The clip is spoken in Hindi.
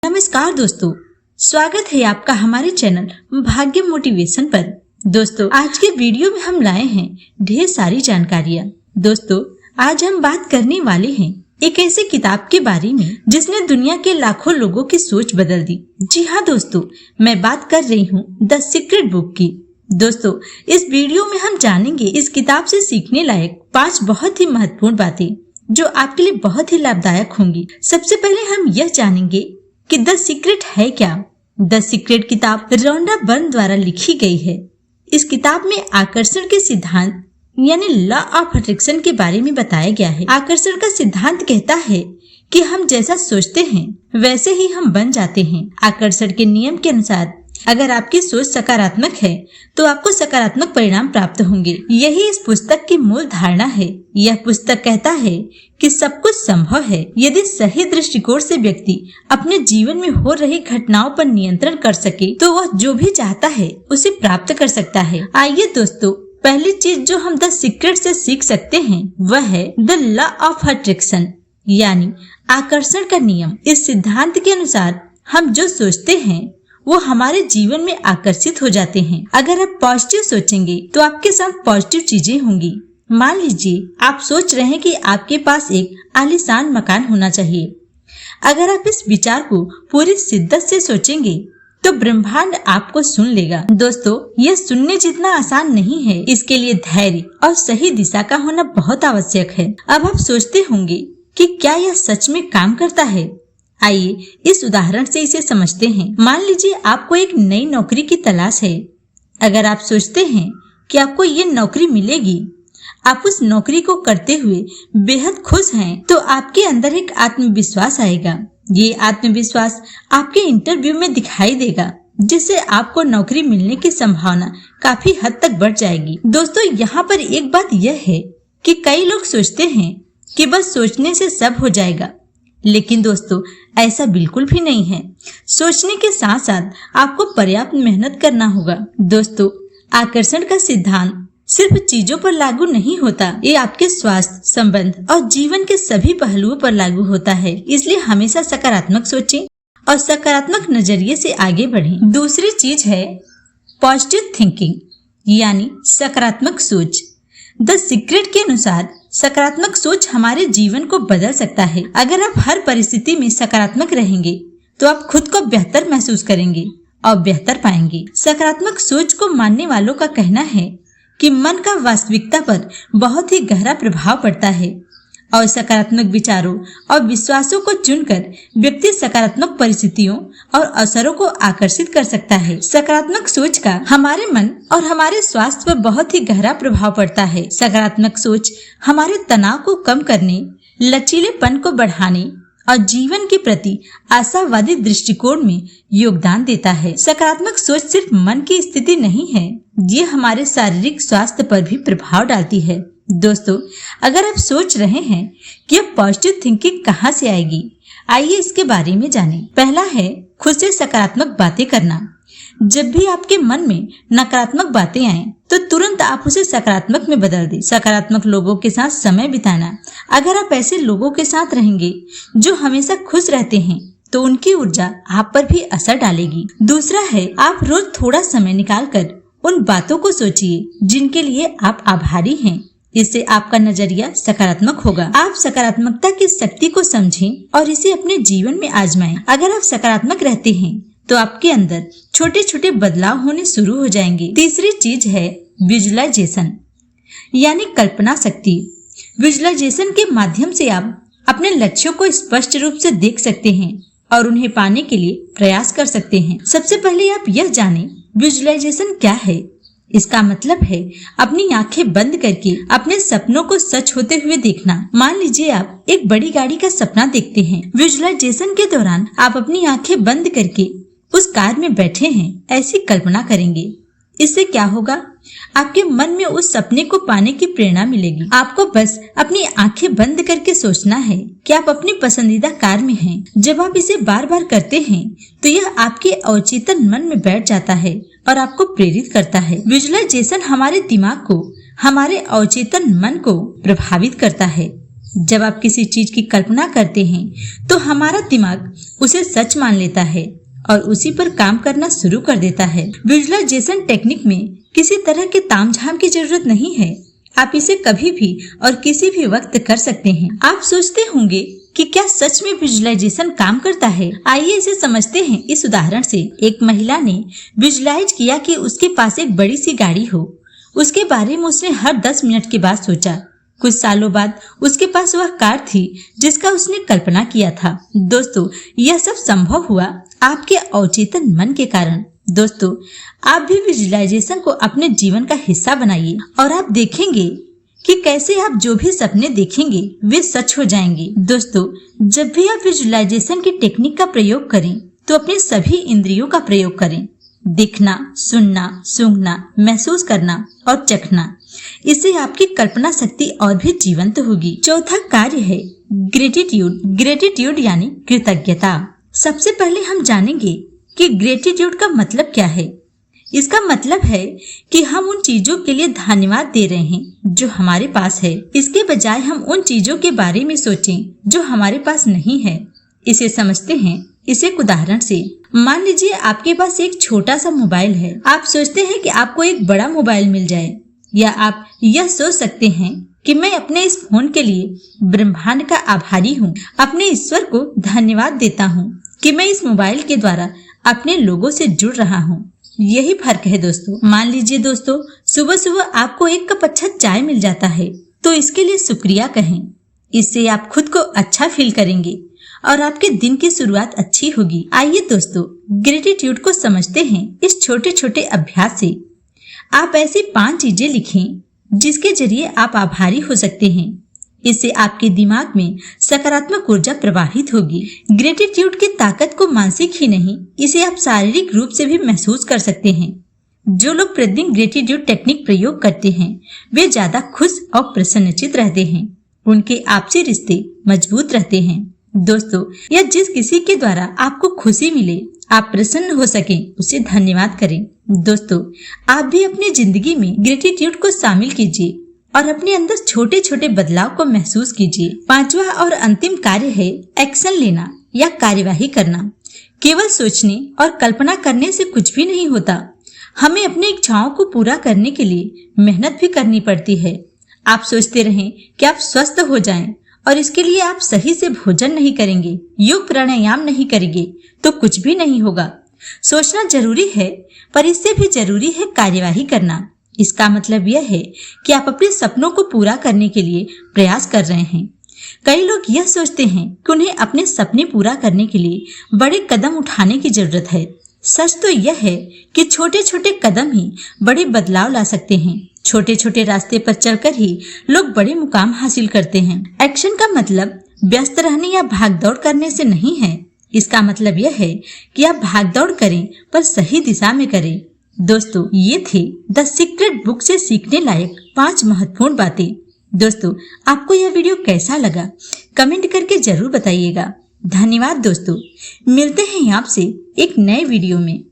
नमस्कार दोस्तों, स्वागत है आपका हमारे चैनल भाग्य मोटिवेशन पर। दोस्तों, आज के वीडियो में हम लाए हैं ढेर सारी जानकारियाँ। दोस्तों, आज हम बात करने वाले हैं एक ऐसी किताब के बारे में जिसने दुनिया के लाखों लोगों की सोच बदल दी। जी हाँ दोस्तों, मैं बात कर रही हूँ द सीक्रेट बुक की। दोस्तों, इस वीडियो में हम जानेंगे इस किताब से सीखने लायक 5 बहुत ही महत्वपूर्ण बातें जो आपके लिए बहुत ही लाभदायक होंगी। सबसे पहले हम यह जानेंगे कि द सीक्रेट है क्या। द सीक्रेट किताब रोंडा बर्न द्वारा लिखी गई है। इस किताब में आकर्षण के सिद्धांत यानी लॉ ऑफ अट्रैक्शन के बारे में बताया गया है। आकर्षण का सिद्धांत कहता है कि हम जैसा सोचते हैं वैसे ही हम बन जाते हैं। आकर्षण के नियम के अनुसार अगर आपकी सोच सकारात्मक है तो आपको सकारात्मक परिणाम प्राप्त होंगे। यही इस पुस्तक की मूल धारणा है। यह पुस्तक कहता है कि सब कुछ संभव है यदि सही दृष्टिकोण से व्यक्ति अपने जीवन में हो रही घटनाओं पर नियंत्रण कर सके तो वह जो भी चाहता है उसे प्राप्त कर सकता है। आइए दोस्तों, पहली चीज जो हम द सीक्रेट से सीख सकते हैं वह है द लॉ ऑफ अट्रैक्शन यानी आकर्षण का नियम। इस सिद्धांत के अनुसार हम जो सोचते हैं वो हमारे जीवन में आकर्षित हो जाते हैं। अगर आप पॉजिटिव सोचेंगे तो आपके साथ पॉजिटिव चीजें होंगी। मान लीजिए आप सोच रहे हैं कि आपके पास एक आलीशान मकान होना चाहिए। अगर आप इस विचार को पूरी शिद्दत से सोचेंगे तो ब्रह्मांड आपको सुन लेगा। दोस्तों, यह सुनने जितना आसान नहीं है। इसके लिए धैर्य और सही दिशा का होना बहुत आवश्यक है। अब आप सोचते होंगे कि क्या यह सच में काम करता है। आइए इस उदाहरण से इसे समझते हैं। मान लीजिए आपको एक नई नौकरी की तलाश है। अगर आप सोचते हैं कि आपको ये नौकरी मिलेगी, आप उस नौकरी को करते हुए बेहद खुश हैं, तो आपके अंदर एक आत्मविश्वास आएगा। ये आत्मविश्वास आपके इंटरव्यू में दिखाई देगा, जिससे आपको नौकरी मिलने की संभावना काफी हद तक बढ़ जाएगी। दोस्तों, यहाँ पर एक बात यह है कि कई लोग सोचते हैं कि बस सोचने से सब हो जाएगा, लेकिन दोस्तों ऐसा बिल्कुल भी नहीं है। सोचने के साथ साथ आपको पर्याप्त मेहनत करना होगा। दोस्तों, आकर्षण का सिद्धांत सिर्फ चीजों पर लागू नहीं होता, ये आपके स्वास्थ्य, संबंध और जीवन के सभी पहलुओं पर लागू होता है। इसलिए हमेशा सकारात्मक सोचें और सकारात्मक नजरिए से आगे बढ़ें। दूसरी चीज है पॉजिटिव थिंकिंग यानी सकारात्मक सोच। द सीक्रेट के अनुसार सकारात्मक सोच हमारे जीवन को बदल सकता है। अगर आप हर परिस्थिति में सकारात्मक रहेंगे तो आप खुद को बेहतर महसूस करेंगे और बेहतर पाएंगे। सकारात्मक सोच को मानने वालों का कहना है कि मन का वास्तविकता पर बहुत ही गहरा प्रभाव पड़ता है और सकारात्मक विचारों और विश्वासों को चुनकर व्यक्ति सकारात्मक परिस्थितियों और अवसरों को आकर्षित कर सकता है। सकारात्मक सोच का हमारे मन और हमारे स्वास्थ्य पर बहुत ही गहरा प्रभाव पड़ता है। सकारात्मक सोच हमारे तनाव को कम करने, लचीलेपन को बढ़ाने और जीवन के प्रति आशावादी दृष्टिकोण में योगदान देता है। सकारात्मक सोच सिर्फ मन की स्थिति नहीं है, ये हमारे शारीरिक स्वास्थ्य पर भी प्रभाव डालती है। दोस्तों, अगर आप सोच रहे हैं कि अब पॉजिटिव थिंकिंग कहाँ से आएगी, आइए इसके बारे में जानें। पहला है खुद से सकारात्मक बातें करना। जब भी आपके मन में नकारात्मक बातें आएं, तो तुरंत आप उसे सकारात्मक में बदल दें। सकारात्मक लोगों के साथ समय बिताना। अगर आप ऐसे लोगों के साथ रहेंगे जो हमेशा खुश रहते हैं तो उनकी ऊर्जा आप पर भी असर डालेगी। दूसरा है आप रोज थोड़ा समय निकालकर उन बातों को सोचिए जिनके लिए आप आभारी हैं। इससे आपका नजरिया सकारात्मक होगा। आप सकारात्मकता की शक्ति को समझें और इसे अपने जीवन में आजमाएं। अगर आप सकारात्मक रहते हैं तो आपके अंदर छोटे छोटे बदलाव होने शुरू हो जाएंगे। तीसरी चीज है विजुअलाइजेशन यानी कल्पना शक्ति। विजुअलाइजेशन के माध्यम से आप अपने लक्ष्यों को स्पष्ट रूप से देख सकते हैं और उन्हें पाने के लिए प्रयास कर सकते हैं। सबसे पहले आप यह जानें विजुअलाइजेशन क्या है। इसका मतलब है अपनी आंखें बंद करके अपने सपनों को सच होते हुए देखना। मान लीजिए आप एक बड़ी गाड़ी का सपना देखते हैं। विजुअलाइजेशन के दौरान आप अपनी आंखें बंद करके उस कार में बैठे हैं, ऐसी कल्पना करेंगे। इससे क्या होगा, आपके मन में उस सपने को पाने की प्रेरणा मिलेगी। आपको बस अपनी आंखें बंद करके सोचना है कि आप अपनी पसंदीदा कार में हैं। जब आप इसे बार बार करते हैं तो यह आपके अवचेतन मन में बैठ जाता है और आपको प्रेरित करता है। विजुअलाइजेशन हमारे दिमाग को, हमारे अवचेतन मन को प्रभावित करता है। जब आप किसी चीज की कल्पना करते हैं तो हमारा दिमाग उसे सच मान लेता है और उसी पर काम करना शुरू कर देता है। विजुअलाइजेशन टेक्निक में किसी तरह के तामझाम की जरूरत नहीं है। आप इसे कभी भी और किसी भी वक्त कर सकते हैं। आप सोचते होंगे कि क्या सच में विजुअलाइजेशन काम करता है? आइए इसे समझते हैं इस उदाहरण से। एक महिला ने विजुअलाइज किया कि उसके पास एक बड़ी सी गाड़ी हो। उसके बारे में उसने हर 10 मिनट के बाद सोचा। कुछ सालों बाद उसके पास वह कार थी जिसका उसने कल्पना किया था। दोस्तों, यह सब संभव हुआ आपके अवचेतन मन के कारण। दोस्तों, आप भी विजुअलाइजेशन को अपने जीवन का हिस्सा बनाइए और आप देखेंगे कि कैसे आप जो भी सपने देखेंगे वे सच हो जाएंगे। दोस्तों, जब भी आप विजुअलाइजेशन की टेक्निक का प्रयोग करें तो अपने सभी इंद्रियों का प्रयोग करें। दिखना, सुनना, सूंघना, महसूस करना और चखना। इससे आपकी कल्पना शक्ति और भी जीवंत होगी। चौथा कार्य है ग्रेटिट्यूड। ग्रेटिट्यूड यानी कृतज्ञता। सबसे पहले हम जानेंगे कि ग्रेटिट्यूड का मतलब क्या है। इसका मतलब है कि हम उन चीजों के लिए धन्यवाद दे रहे हैं जो हमारे पास है। इसके बजाय हम उन चीजों के बारे में सोचें जो हमारे पास नहीं है। इसे समझते हैं इस एक उदाहरण से। मान लीजिए आपके पास एक छोटा सा मोबाइल है। आप सोचते हैं कि आपको एक बड़ा मोबाइल मिल जाए, या आप यह सोच सकते हैं कि मैं अपने इस फोन के लिए ब्रह्मांड का आभारी हूँ। अपने ईश्वर को धन्यवाद देता हूँ कि मैं इस मोबाइल के द्वारा अपने लोगों से जुड़ रहा हूँ। यही फर्क है दोस्तों। मान लीजिए दोस्तों, सुबह सुबह आपको एक कप अच्छा चाय मिल जाता है तो इसके लिए शुक्रिया कहें। इससे आप खुद को अच्छा फील करेंगे और आपके दिन की शुरुआत अच्छी होगी। आइए दोस्तों, ग्रेटिट्यूड को समझते हैं इस छोटे छोटे अभ्यास से। आप ऐसी 5 चीजें लिखें जिसके जरिए आप आभारी हो सकते हैं। इससे आपके दिमाग में सकारात्मक ऊर्जा प्रवाहित होगी। ग्रेटिट्यूड की ताकत को मानसिक ही नहीं, इसे आप शारीरिक रूप से भी महसूस कर सकते हैं। जो लोग प्रतिदिन ग्रेटिट्यूड टेक्निक प्रयोग करते हैं वे ज्यादा खुश और प्रसन्नचित रहते हैं। उनके आपसी रिश्ते मजबूत रहते हैं। दोस्तों, या जिस किसी के द्वारा आपको खुशी मिले, आप प्रसन्न हो सके, उसे धन्यवाद करें। दोस्तों, आप भी अपनी जिंदगी में ग्रेटिट्यूड को शामिल कीजिए और अपने अंदर छोटे छोटे बदलाव को महसूस कीजिए। 5वां और अंतिम कार्य है एक्शन लेना या कार्यवाही करना। केवल सोचने और कल्पना करने से कुछ भी नहीं होता। हमें अपनी इच्छाओं को पूरा करने के लिए मेहनत भी करनी पड़ती है। आप सोचते रहें कि आप स्वस्थ हो जाएं और इसके लिए आप सही से भोजन नहीं करेंगे, योग प्राणायाम नहीं करेंगे तो कुछ भी नहीं होगा। सोचना जरूरी है, पर इससे भी जरूरी है कार्यवाही करना। इसका मतलब यह है कि आप अपने सपनों को पूरा करने के लिए प्रयास कर रहे हैं। कई लोग यह सोचते हैं कि उन्हें अपने सपने पूरा करने के लिए बड़े कदम उठाने की जरूरत है। सच तो यह है कि छोटे छोटे कदम ही बड़े बदलाव ला सकते हैं। छोटे छोटे रास्ते पर चलकर ही लोग बड़े मुकाम हासिल करते हैं। एक्शन का मतलब व्यस्त रहने या भागदौड़ करने से नहीं है। इसका मतलब यह है कि आप भागदौड़ करें पर सही दिशा में करें। दोस्तों, ये थे द सीक्रेट बुक से सीखने लायक 5 महत्वपूर्ण बातें। दोस्तों, आपको यह वीडियो कैसा लगा कमेंट करके जरूर बताइएगा। धन्यवाद दोस्तों, मिलते हैं आपसे एक नए वीडियो में।